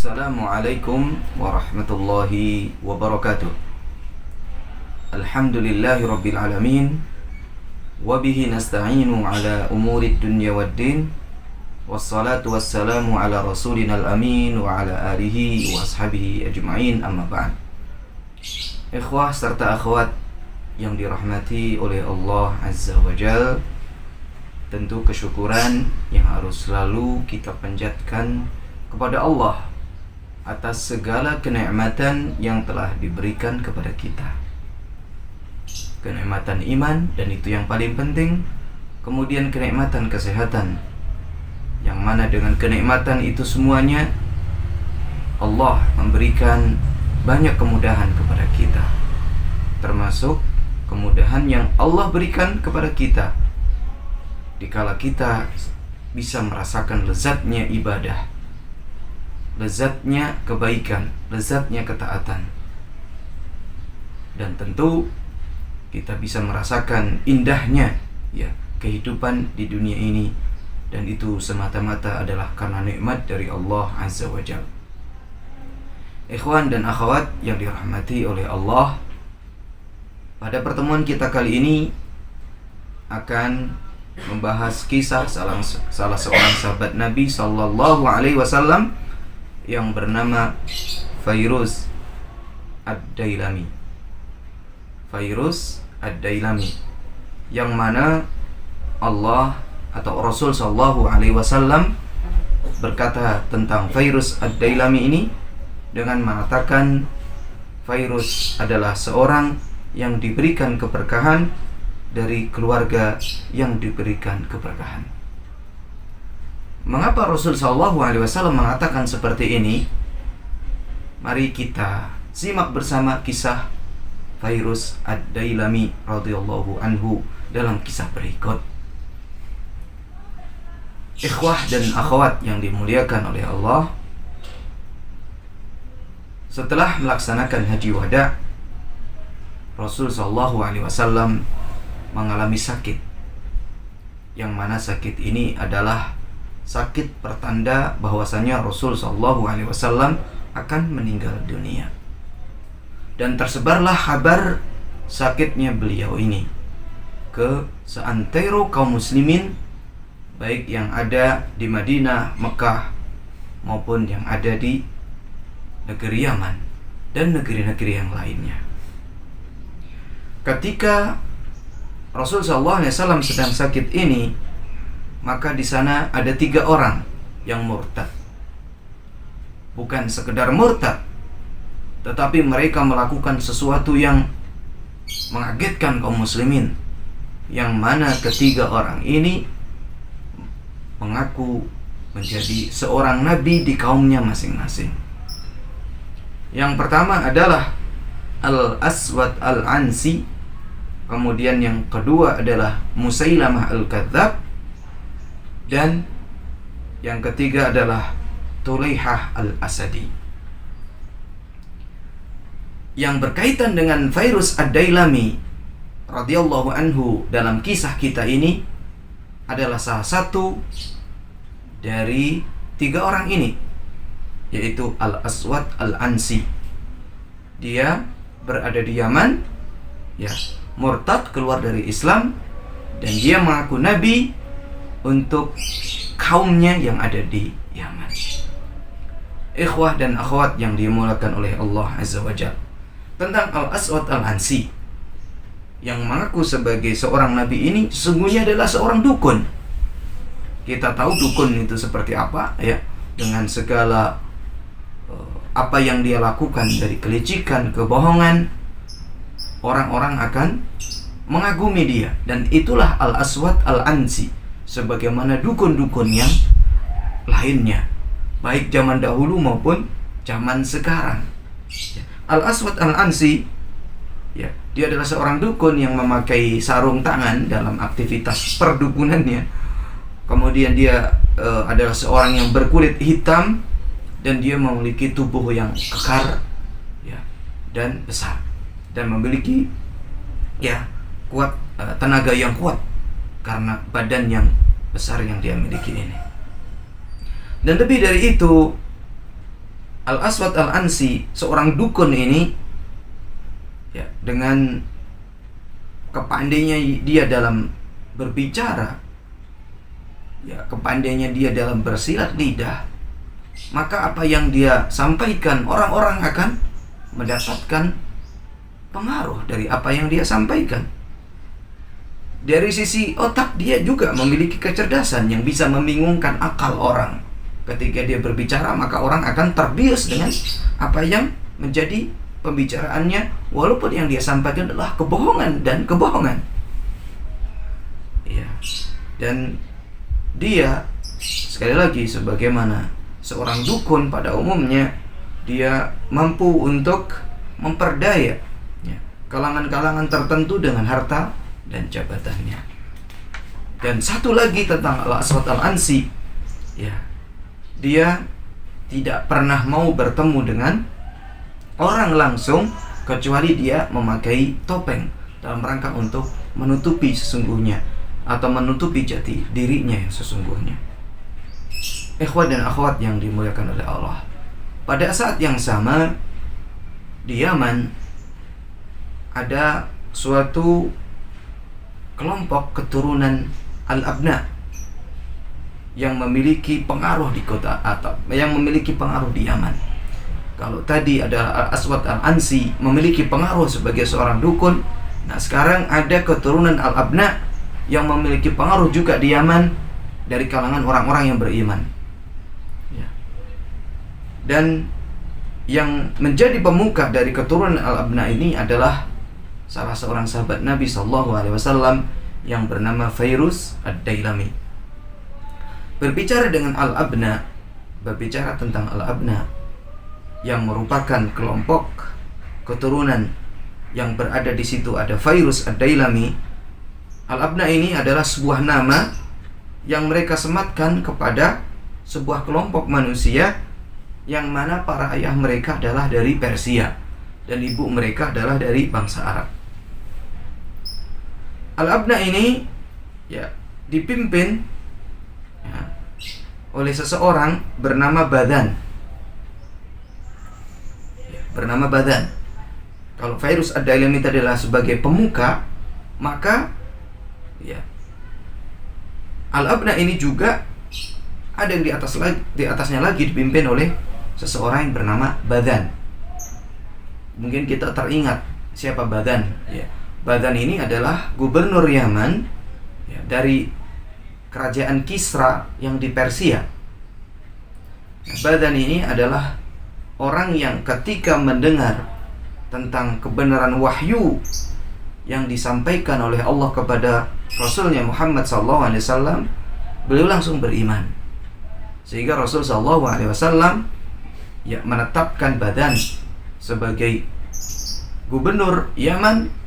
Assalamualaikum warahmatullahi wabarakatuh. Alhamdulillahi rabbil alamin. Wabihi nasta'inu ala umuri dunya waddin. Wassalatu wassalamu ala rasulina al-amin wa ala alihi wa ashabihi ajma'in, amma ba'd. Ikhwah serta akhwat yang dirahmati oleh Allah Azza wa Jal, tentu kesyukuran yang harus selalu kita panjatkan kepada Allah atas segala kenikmatan yang telah diberikan kepada kita. Kenikmatan iman, dan itu yang paling penting. Kemudian kenikmatan kesehatan, yang mana dengan kenikmatan itu semuanya Allah memberikan banyak kemudahan kepada kita. Termasuk kemudahan yang Allah berikan kepada kita dikala kita bisa merasakan lezatnya ibadah, lezatnya kebaikan, lezatnya ketaatan. Dan tentu kita bisa merasakan indahnya kehidupan di dunia ini, dan itu semata-mata adalah karena nikmat dari Allah Azza wa Jalla. Ikhwan dan akhwat yang dirahmati oleh Allah, pada pertemuan kita kali ini akan membahas kisah salah seorang sahabat Nabi sallallahu alaihi wasallam yang bernama Fairuz Ad-Dailami. Fairuz Ad-Dailami, yang mana Allah atau Rasul sallallahu alaihi wasallam berkata tentang Fairuz Ad-Dailami ini dengan mengatakan Fairuz adalah seorang yang diberikan keberkahan dari keluarga yang diberikan keberkahan. Mengapa Rasul sallallahu alaihi wasallam mengatakan seperti ini? Mari kita simak bersama kisah Fairuz Ad-Dailami radhiyallahu anhu dalam kisah berikut. Ikhwah dan akhwat yang dimuliakan oleh Allah, setelah melaksanakan haji wada, Rasul sallallahu alaihi wasallam mengalami sakit, yang mana sakit ini adalah sakit pertanda bahwasanya Rasul sallallahu alaihi wasallam akan meninggal dunia. Dan tersebarlah kabar sakitnya beliau ini ke seantero kaum muslimin, baik yang ada di Madinah, Mekah, maupun yang ada di negeri Yaman dan negeri-negeri yang lainnya. Ketika Rasul sallallahu alaihi wasallam sedang sakit ini, maka di sana ada 3 orang yang murtad. Bukan sekedar murtad, tetapi mereka melakukan sesuatu yang mengagetkan kaum muslimin, yang mana ketiga orang ini mengaku menjadi seorang nabi di kaumnya masing-masing. Yang pertama adalah Al-Aswad Al-Ansi, kemudian yang kedua adalah Musailamah Al-Kadzab, dan yang ketiga adalah Tulaihah Al-Asadi. Yang berkaitan dengan Fairuz Ad-Dailami radhiyallahu anhu dalam kisah kita ini adalah salah satu dari 3 orang ini, yaitu Al-Aswad Al-Ansi. Dia berada di Yaman, murtad, keluar dari Islam, dan dia mengaku nabi untuk kaumnya yang ada di Yaman. Ikhwah dan akhwat yang dimuliakan oleh Allah Azza wa Jalla, tentang Al-Aswad Al-Ansi yang mengaku sebagai seorang nabi ini sesungguhnya adalah seorang dukun. Kita tahu dukun itu seperti apa, dengan segala apa yang dia lakukan dari kelicikan, kebohongan, orang-orang akan mengagumi dia. Dan itulah Al-Aswad Al-Ansi, sebagaimana dukun-dukun yang lainnya, baik zaman dahulu maupun zaman sekarang. Al-Aswad Al-Ansi, dia adalah seorang dukun yang memakai sarung tangan dalam aktivitas perdukunannya. Kemudian dia adalah seorang yang berkulit hitam, dan dia memiliki tubuh yang kekar dan besar, dan memiliki kuat, tenaga yang kuat karena badan yang besar yang dia miliki ini. Dan lebih dari itu, Al-Aswad Al-Ansi, seorang dukun ini, ya, dengan kepandainya dia dalam berbicara, ya, kepandainya dia dalam bersilat lidah, maka apa yang dia sampaikan orang-orang akan mendapatkan pengaruh dari apa yang dia sampaikan. Dari sisi otak, dia juga memiliki kecerdasan yang bisa membingungkan akal orang. Ketika dia berbicara, maka orang akan terbius dengan apa yang menjadi pembicaraannya, walaupun yang dia sampaikan adalah kebohongan dan kebohongan. Ya. Dan dia, sekali lagi, sebagaimana seorang dukun pada umumnya, dia mampu untuk memperdaya, ya, kalangan-kalangan tertentu dengan harta dan jabatannya. Dan satu lagi tentang Al-Aswad Al-Ansi, ya, dia tidak pernah mau bertemu dengan orang langsung kecuali dia memakai topeng dalam rangka untuk menutupi sesungguhnya atau menutupi jati dirinya yang sesungguhnya. Ikhwat dan akhwat yang dimuliakan oleh Allah, pada saat yang sama di Yaman ada suatu kelompok keturunan Al-Abna yang memiliki pengaruh di kota atau yang memiliki pengaruh di Yaman. Kalau tadi adalah Al-Aswad Al-Ansi memiliki pengaruh sebagai seorang dukun, nah sekarang ada keturunan Al-Abna yang memiliki pengaruh juga di Yaman dari kalangan orang-orang yang beriman, ya. Dan yang menjadi pemuka dari keturunan Al-Abna ini adalah salah seorang sahabat Nabi SAW yang bernama Fairuz Ad-Dailami. Berbicara dengan Al-Abna, berbicara tentang Al-Abna yang merupakan kelompok keturunan yang berada di situ, ada Fairuz Ad-Dailami. Al-Abna ini adalah sebuah nama yang mereka sematkan kepada sebuah kelompok manusia yang mana para ayah mereka adalah dari Persia dan ibu mereka adalah dari bangsa Arab. Al-Abna ini, ya, dipimpin, ya, oleh seseorang bernama Badan. Ya, bernama Badan. Kalau Fairuz Ad-Dailami adalah sebagai pemuka, maka, ya, Al-Abna ini juga ada yang di atasnya lagi dipimpin oleh seseorang yang bernama Badan. Mungkin kita teringat siapa Badan, ya. Badan ini adalah gubernur Yaman, ya, dari kerajaan Kisra yang di Persia. Badan ini adalah orang yang ketika mendengar tentang kebenaran wahyu yang disampaikan oleh Allah kepada Rasulnya Muhammad SAW, beliau langsung beriman. Sehingga Rasul SAW, ya, menetapkan Badan sebagai gubernur Yaman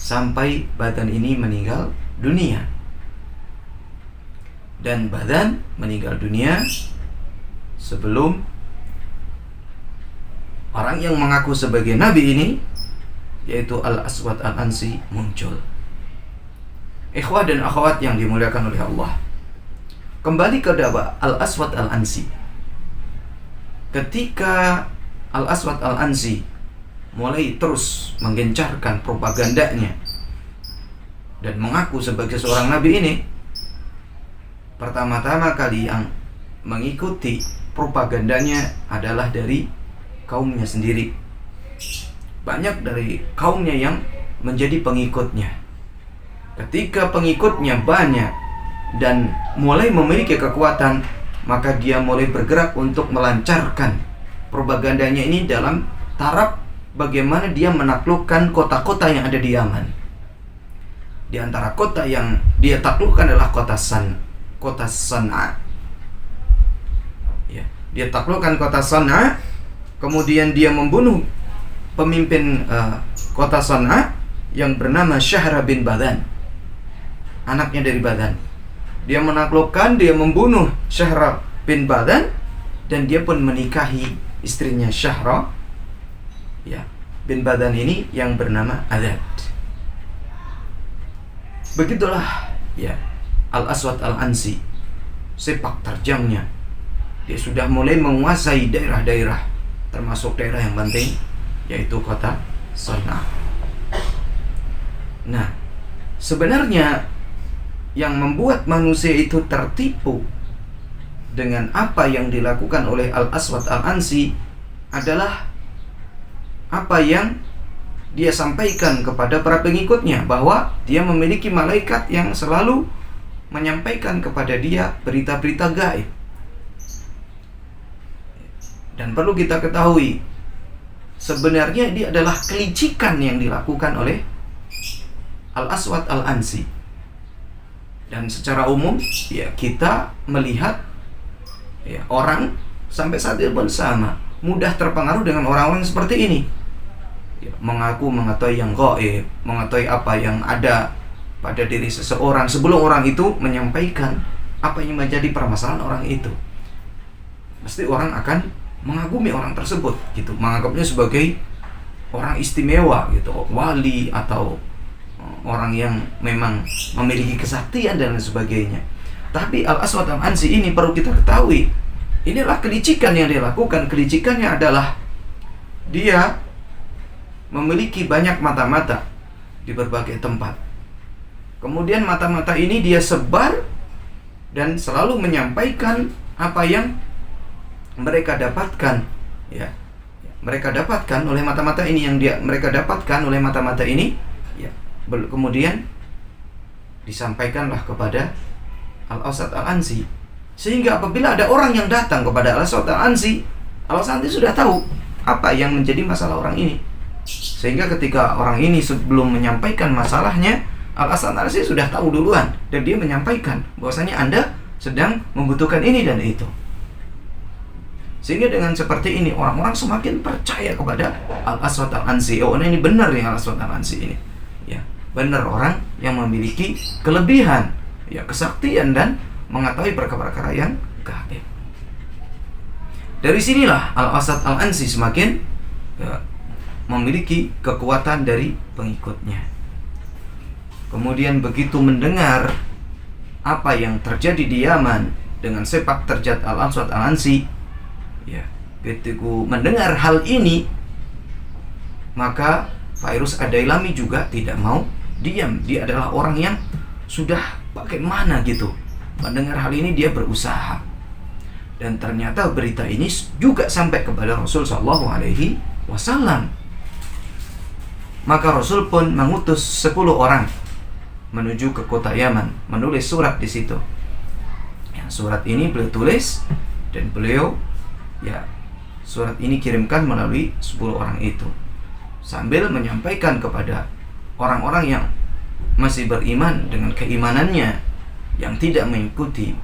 sampai Badan ini meninggal dunia. Dan Badan meninggal dunia sebelum orang yang mengaku sebagai nabi ini, yaitu Al-Aswad Al-Ansi, muncul. Ikhwah dan akhwat yang dimuliakan oleh Allah, kembali ke dakwah Al-Aswad Al-Ansi. Ketika Al-Aswad Al-Ansi mulai terus menggencarkan propagandanya dan mengaku sebagai seorang nabi ini, pertama-tama kali yang mengikuti propagandanya adalah dari kaumnya sendiri. Banyak dari kaumnya yang menjadi pengikutnya. Ketika pengikutnya banyak dan mulai memiliki kekuatan, maka dia mulai bergerak untuk melancarkan propagandanya ini dalam taraf bagaimana dia menaklukkan kota-kota yang ada di Yaman. Di antara kota yang dia taklukkan adalah kota San'a. Ya, dia taklukkan kota San'a, kemudian dia membunuh pemimpin kota San'a yang bernama Syahra bin Badan, anaknya dari Badan. Dia menaklukkan, dia membunuh Syahra bin Badan, dan dia pun menikahi istrinya Syahra, ya, bin Badan ini yang bernama Adad. Begitulah, ya, Al-Aswad Al-Ansi, sepak terjangnya dia sudah mulai menguasai daerah-daerah, termasuk daerah yang penting, yaitu kota Sana'a. Nah, sebenarnya yang membuat manusia itu tertipu dengan apa yang dilakukan oleh Al-Aswad Al-Ansi adalah apa yang dia sampaikan kepada para pengikutnya, bahwa dia memiliki malaikat yang selalu menyampaikan kepada dia berita-berita gaib. Dan perlu kita ketahui, sebenarnya ini adalah kelicikan yang dilakukan oleh Al-Aswad Al-Ansi. Dan secara umum ya kita melihat ya orang sampai saat ini pun sama, mudah terpengaruh dengan orang-orang seperti ini ya, mengaku mengetahui yang gaib, mengetahui apa yang ada pada diri seseorang sebelum orang itu menyampaikan apa yang menjadi permasalahan orang itu. Pasti orang akan mengagumi orang tersebut gitu, menganggapnya sebagai orang istimewa gitu, wali atau orang yang memang memiliki kesaktian dan sebagainya. Tapi Al-Aswad Al-Ansi ini perlu kita ketahui, inilah kelicikan yang dia lakukan. Kelicikannya adalah dia memiliki banyak mata-mata di berbagai tempat. Kemudian mata-mata ini dia sebar dan selalu menyampaikan apa yang mereka dapatkan ya. Mereka dapatkan oleh mata-mata ini, yang mereka dapatkan oleh mata-mata ini ya. Kemudian disampaikanlah kepada Al-Aswad Al-Ansi, sehingga apabila ada orang yang datang kepada Al-Aswad Al-Ansi, Al-Aswad Al-Ansi sudah tahu apa yang menjadi masalah orang ini, sehingga ketika orang ini sebelum menyampaikan masalahnya, Al-Aswad Al-Ansi sudah tahu duluan dan dia menyampaikan bahwasanya Anda sedang membutuhkan ini dan itu. Sehingga dengan seperti ini orang-orang semakin percaya kepada Al-Aswad Al-Ansi. Oh, ini benar nih Al-Aswad Al-Ansi ini. Ya, benar orang yang memiliki kelebihan, ya, kesaktian dan mengetahui perkara-perkara yang gaib. Dari sinilah Al-Aswad Al-Ansi semakin ya, memiliki kekuatan dari pengikutnya. Kemudian begitu mendengar apa yang terjadi di Yaman dengan sepak terjat Al-Aswad Al-Ansi, ya, ketika mendengar hal ini, maka Fairuz Ad-Dailami juga tidak mau diam. Dia adalah orang yang sudah bagaimana gitu. Mendengar hal ini dia berusaha. Dan ternyata berita ini juga sampai kepada Rasul sallallahu alaihi wasallam. Maka Rasul pun mengutus 10 orang menuju ke kota Yaman, menulis surat di situ. Ya, surat ini beliau tulis dan beliau ya surat ini kirimkan melalui 10 orang itu, sambil menyampaikan kepada orang-orang yang masih beriman dengan keimanannya, yang tidak mengikuti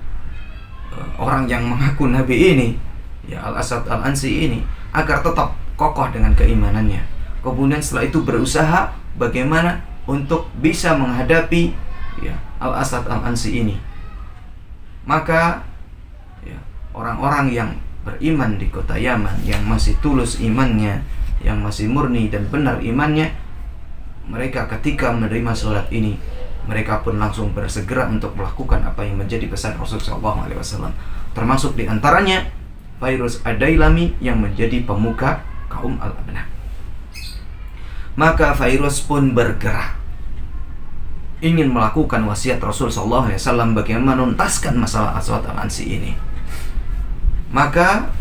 orang yang mengaku nabi ini, ya Al-Aswad Al-Ansi ini, agar tetap kokoh dengan keimanannya. Kemudian setelah itu berusaha bagaimana untuk bisa menghadapi ya Al-Aswad Al-Ansi ini. Maka ya, orang-orang yang beriman di kota Yaman, yang masih tulus imannya, yang masih murni dan benar imannya, mereka ketika menerima surat ini, mereka pun langsung bersegera untuk melakukan apa yang menjadi pesan Rasulullah SAW. Termasuk diantaranya Fairuz Ad-Dailami yang menjadi pemuka kaum Al-Abnah. Maka Fairuz pun bergerak, ingin melakukan wasiat Rasul SAW bagaimana menuntaskan masalah Aswad Al-Ansi ini. Maka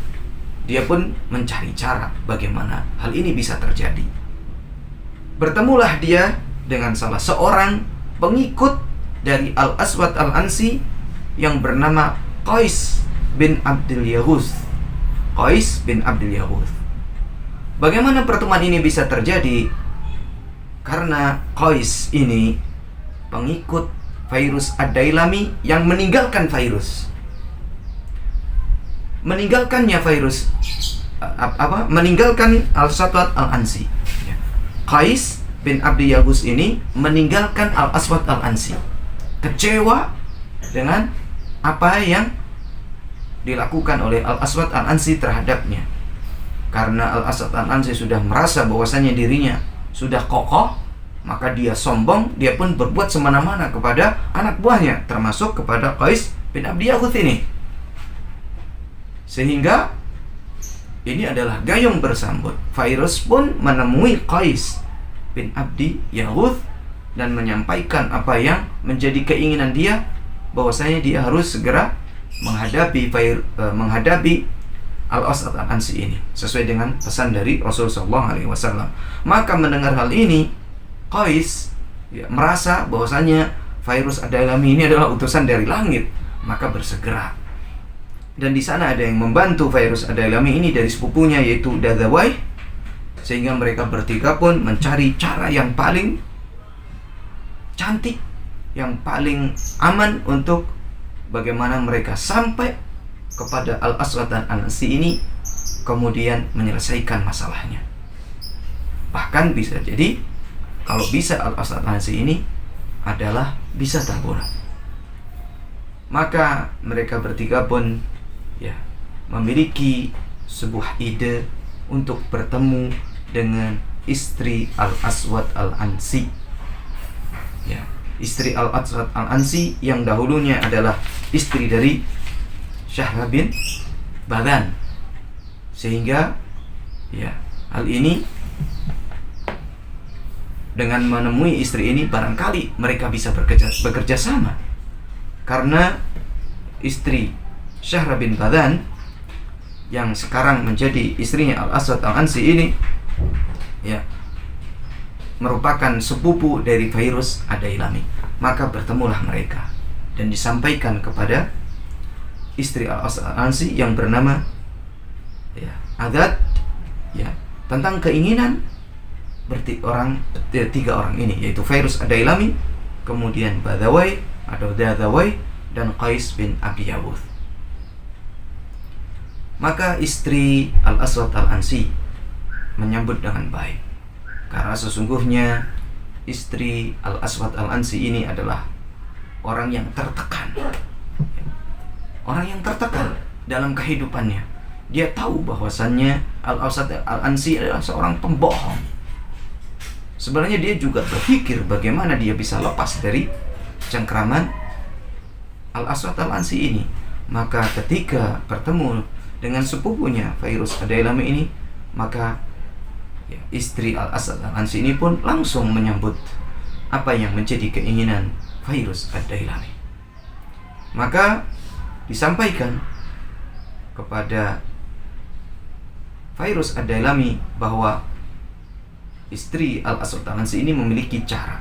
dia pun mencari cara bagaimana hal ini bisa terjadi. Bertemulah dia dengan salah seorang pengikut dari Al-Aswad Al-Ansi yang bernama Qais bin Abdul Yaghuth. Qais bin Abdul Yaghuth. Bagaimana pertemuan ini bisa terjadi? Karena Qais ini pengikut Fairuz Ad-Dailami yang meninggalkan Fairuz. Meninggalkannya Fairuz meninggalkan Al-Aswad Al-Ansi. Qais bin Abdul Yaghuth ini meninggalkan Al-Aswad Al-Ansi, kecewa dengan apa yang dilakukan oleh Al-Aswad Al-Ansi terhadapnya. Karena Al-Aswad Al-Ansi sudah merasa bahwasanya dirinya sudah kokoh, maka dia sombong, dia pun berbuat semena-mena kepada anak buahnya, termasuk kepada Qais bin Abdul Yaghuth ini. Sehingga ini adalah gayung bersambut. Virus pun menemui Qais bin Abdi Yaghuth dan menyampaikan apa yang menjadi keinginan dia, bahwasanya dia harus segera menghadapi Al-Aswad Al-Ansi ini sesuai dengan pesan dari Rasulullah SAW. Maka mendengar hal ini, Qais merasa bahwasanya Virus Ad-Dailami ini adalah utusan dari langit, maka bersegera. Dan di sana ada yang membantu Virus Ad-Dailami ini dari sepupunya, yaitu Dadzawai, sehingga mereka bertiga pun mencari cara yang paling cantik, yang paling aman untuk bagaimana mereka sampai kepada Al-Aswad Al-Ansi ini, kemudian menyelesaikan masalahnya. Bahkan bisa jadi kalau bisa Al-Aswad Al-Ansi ini adalah bisa terbunuh. Maka mereka bertiga pun memiliki sebuah ide untuk bertemu dengan istri Al-Aswad Al-Ansi. Istri Al-Aswad Al-Ansi yang dahulunya adalah istri dari Syahr bin Badhan. Sehingga hal ini, dengan menemui istri ini, barangkali mereka bisa bekerja sama. Karena istri Syahr bin Badhan yang sekarang menjadi istrinya Al-Aswad Al-Ansi ini merupakan sepupu dari Virus Ad-Dailami. Maka bertemulah mereka dan disampaikan kepada istri Al-Aswad Al-Ansi yang bernama Adat tentang keinginan tiga orang ini, yaitu Virus Ad-Dailami, kemudian Badawai atau Dadzawai, dan Qais bin Abi Yaghuth. Maka istri Al-Aswad Al-Ansi menyambut dengan baik, karena sesungguhnya istri Al-Aswad Al-Ansi ini adalah orang yang tertekan, dalam kehidupannya. Dia tahu bahwasannya Al-Aswad Al-Ansi adalah seorang pembohong. Sebenarnya dia juga berpikir bagaimana dia bisa lepas dari cengkraman Al-Aswad Al-Ansi ini. Maka ketika bertemu dengan sepupunya Virus Ad-Dailami ini, maka istri Al-Aswad Al-Ansi ini pun langsung menyambut apa yang menjadi keinginan Virus Ad-Dailami. Maka disampaikan kepada Virus Ad-Dailami bahwa istri Al-Aswad Al-Ansi ini memiliki cara,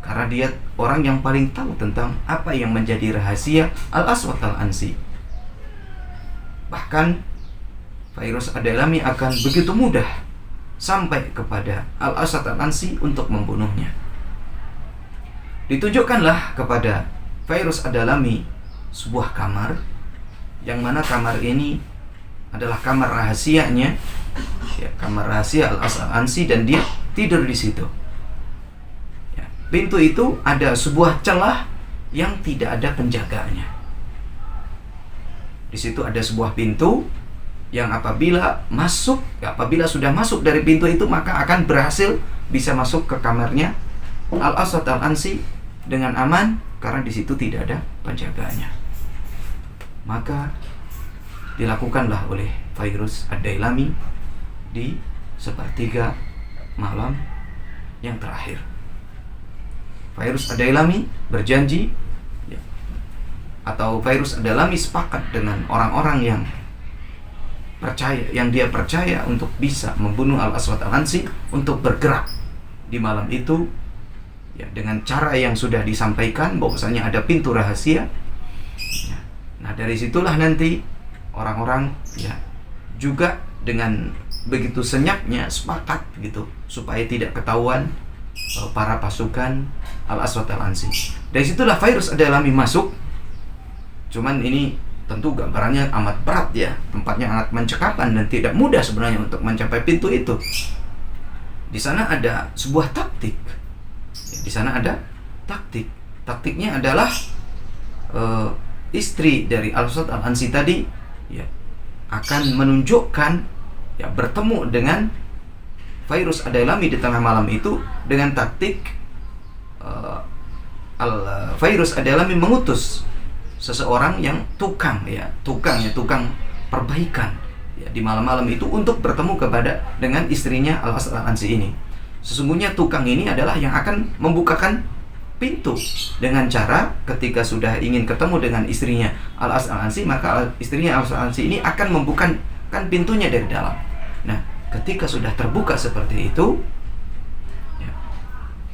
karena dia orang yang paling tahu tentang apa yang menjadi rahasia Al-Aswad Al-Ansi. Bahkan Virus Ad-Dailami akan begitu mudah sampai kepada Al-Aswad Al-Ansi untuk membunuhnya. Ditunjukkanlah kepada Virus Ad-Dailami sebuah kamar, yang mana kamar ini adalah kamar rahasianya, kamar rahasia Al-Aswad Al-Ansi, dan dia tidur di situ. Pintu itu ada sebuah celah yang tidak ada penjaganya. Di situ ada sebuah pintu yang apabila sudah masuk dari pintu itu, maka akan berhasil bisa masuk ke kamarnya Al-Aswad Al-Ansi dengan aman, karena di situ tidak ada penjaganya. Maka dilakukanlah oleh Virus Ad-Dailami di sepertiga malam yang terakhir. Virus Ad-Dailami berjanji, atau Virus Ad-Dailami sepakat dengan orang-orang yang dia percaya untuk bisa membunuh Al-Aswad Al-Ansi, untuk bergerak di malam itu dengan cara yang sudah disampaikan, bahwasanya ada pintu rahasia. Nah, dari situlah nanti orang-orang juga dengan begitu senyapnya sepakat gitu supaya tidak ketahuan para pasukan Al-Aswad Al-Ansi. Dari situlah Virus Ad-Dailami masuk. Cuman ini tentu gambarannya amat berat, tempatnya sangat mencekam dan tidak mudah sebenarnya untuk mencapai pintu itu. Di sana ada sebuah taktik. Taktiknya adalah istri dari Al-Aswad Al-Ansi tadi akan menunjukkan bertemu dengan Virus Ad-Dailami di tengah malam itu dengan taktik Virus Ad-Dailami mengutus seseorang yang tukang perbaikan ya, di malam-malam itu untuk bertemu dengan istrinya Al-Aswad Al-Ansi ini. Sesungguhnya tukang ini adalah yang akan membukakan pintu dengan cara ketika sudah ingin ketemu dengan istrinya Al-Aswad Al-Ansi, maka istrinya Al-Aswad Al-Ansi ini akan membukakan pintunya dari dalam. Nah, ketika sudah terbuka seperti itu ya,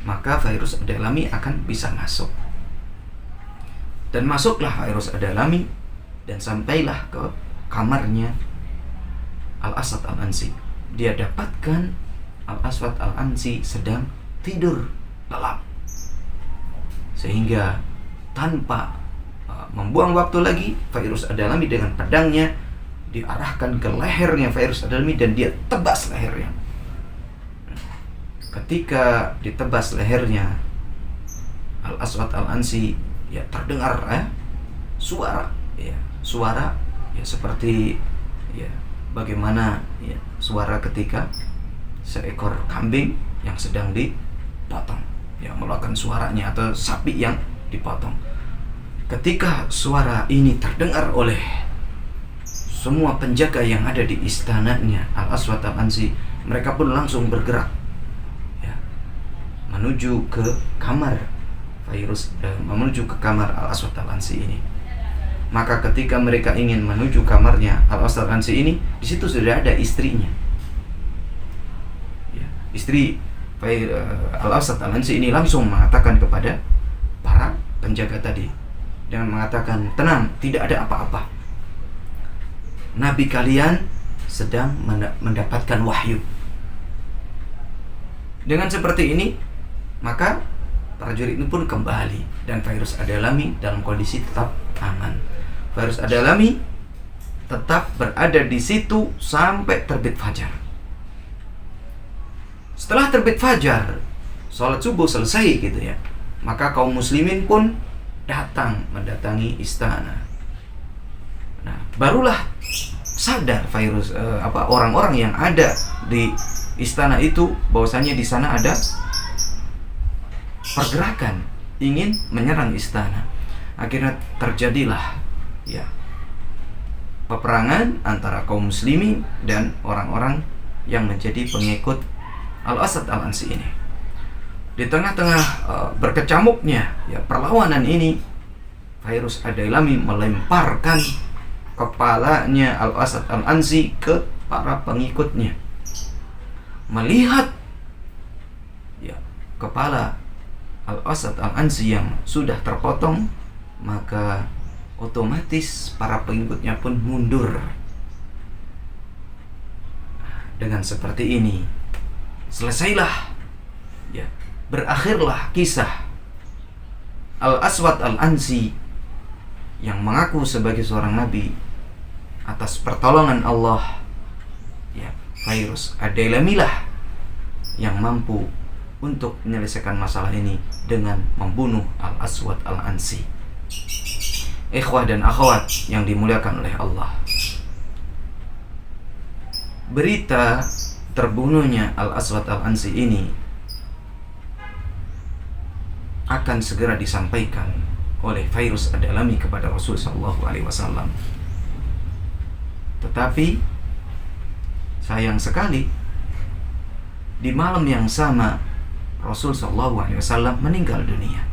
maka Fairuz Ad-Dailami akan bisa masuk. Dan masuklah Fairuz Ad-Dailami dan sampailah ke kamarnya Al-Aswad Al-Ansi. Dia dapatkan Al-Aswad Al-Ansi sedang tidur lelap. Sehingga tanpa membuang waktu lagi, Fairuz Ad-Dailami dengan pedangnya diarahkan ke lehernya Fairuz Ad-Dailami dan dia tebas lehernya. Ketika ditebas lehernya Al-Aswad Al-Ansi, ya terdengar suara ya seperti ya bagaimana ya suara ketika seekor kambing yang sedang dipotong, ya melakukan suaranya, atau sapi yang dipotong. Ketika suara ini terdengar oleh semua penjaga yang ada di istananya Al-Aswad Al-Ansi, mereka pun langsung bergerak ya, menuju ke kamar menuju ke kamar Al-Aswad Al-Ansi ini. Maka ketika mereka ingin menuju kamarnya Al-Aswad Al-Ansi ini, di situ sudah ada istrinya. Ya, istri Al-Aswad Al-Ansi ini langsung mengatakan kepada para penjaga tadi dengan mengatakan, tenang, tidak ada apa-apa. Nabi kalian sedang mendapatkan wahyu. Dengan seperti ini, maka prajurit itu pun kembali dan Fairuz Ad-Dailami dalam kondisi tetap aman. Fairuz Ad-Dailami tetap berada di situ sampai terbit fajar. Setelah terbit fajar, sholat subuh selesai gitu ya, maka kaum muslimin pun mendatangi istana. Nah, barulah sadar Fairuz orang-orang yang ada di istana itu bahwasanya di sana ada pergerakan ingin menyerang istana. Akhirnya terjadilah ya peperangan antara kaum muslimin dan orang-orang yang menjadi pengikut Al-Aswad Al-Ansi ini. Di tengah-tengah berkecamuknya ya perlawanan ini, Fairuz Ad-Dailami melemparkan kepalanya Al-Aswad Al-Ansi ke para pengikutnya. Melihat ya kepala Al-Aswad Al-Ansi yang sudah terpotong, maka otomatis para pengikutnya pun mundur. Dengan seperti ini selesailah ya, berakhirlah kisah Al-Aswad Al-Ansi yang mengaku sebagai seorang nabi atas pertolongan Allah. Ya, Fairuz Ad-Dailami lah yang mampu untuk menyelesaikan masalah ini dengan membunuh Al-Aswad Al-Ansi. Ikhwah dan akhwat yang dimuliakan oleh Allah, berita terbunuhnya Al-Aswad Al-Ansi ini akan segera disampaikan oleh Fairuz Ad-Dailami kepada Rasul sallallahu alaihi wasallam. Tetapi sayang sekali, di malam yang sama Rasul sallallahu alaihi wasallam meninggal dunia.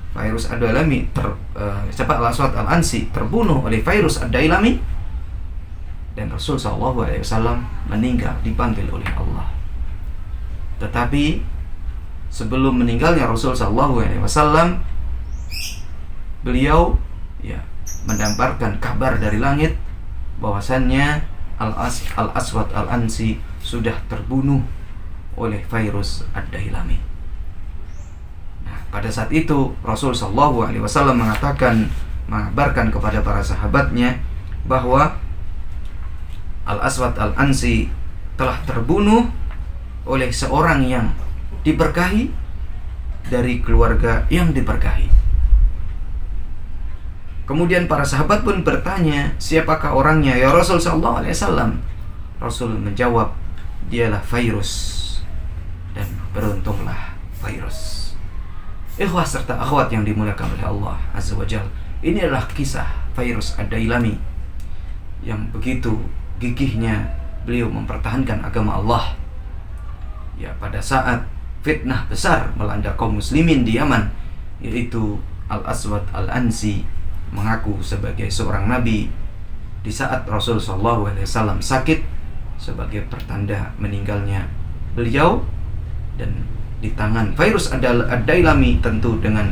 Fairuz Ad-Dailami Al-Aswad Al-Ansi terbunuh oleh Fairuz Ad-Dailami, dan Rasul sallallahu alaihi wasallam meninggal dipanggil oleh Allah. Tetapi sebelum meninggalnya Rasul sallallahu alaihi wasallam, beliau ya mendamparkan kabar dari langit bahwasannya Al-Aswad Al-Ansi sudah terbunuh oleh Fairuz Ad-Dailami. Nah, pada saat itu Rasul sallallahu alaihi wasallam mengabarkan kepada para sahabatnya bahwa Al-Aswad Al-Ansi telah terbunuh oleh seorang yang diberkahi dari keluarga yang diberkahi. Kemudian para sahabat pun bertanya, siapakah orangnya ya Rasul sallallahu alaihi wasallam? Rasul menjawab, dialah Fairuz, dan beruntunglah Fairuz. Ikhwah serta akhwat yang dimuliakan oleh Allah Azza wa Jalla, Ini adalah kisah Fairuz Ad-Dailami yang begitu gigihnya beliau mempertahankan agama Allah. Ya, pada saat fitnah besar melanda kaum muslimin di Yaman, yaitu Al-Aswad Al-Ansi mengaku sebagai seorang nabi di saat Rasul SAW sakit, sebagai pertanda meninggalnya beliau. Dan di tangan Fairuz Ad-Dailami, tentu dengan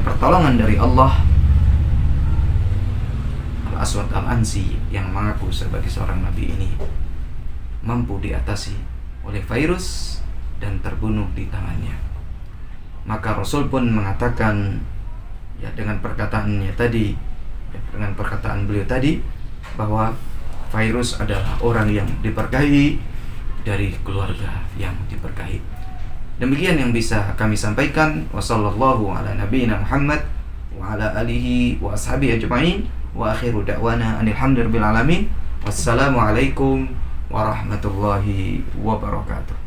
pertolongan dari Allah, Al-Aswad Al-Ansi yang mengaku sebagai seorang nabi ini mampu diatasi oleh Fairuz dan terbunuh di tangannya. Maka Rasul pun mengatakan, ya, dengan perkataannya tadi, ya, dengan perkataan beliau tadi, bahwa Fairuz adalah orang yang diberkahi dari keluarga yang diberkahi. Demikian yang bisa kami sampaikan. Wassallallahu ala nabiyyina Muhammad wa ala alihi wa ashabihi ajma'in, wa akhiru da'wana alhamdulillahirabbil alamin. Wassalamualaikum warahmatullahi wabarakatuh.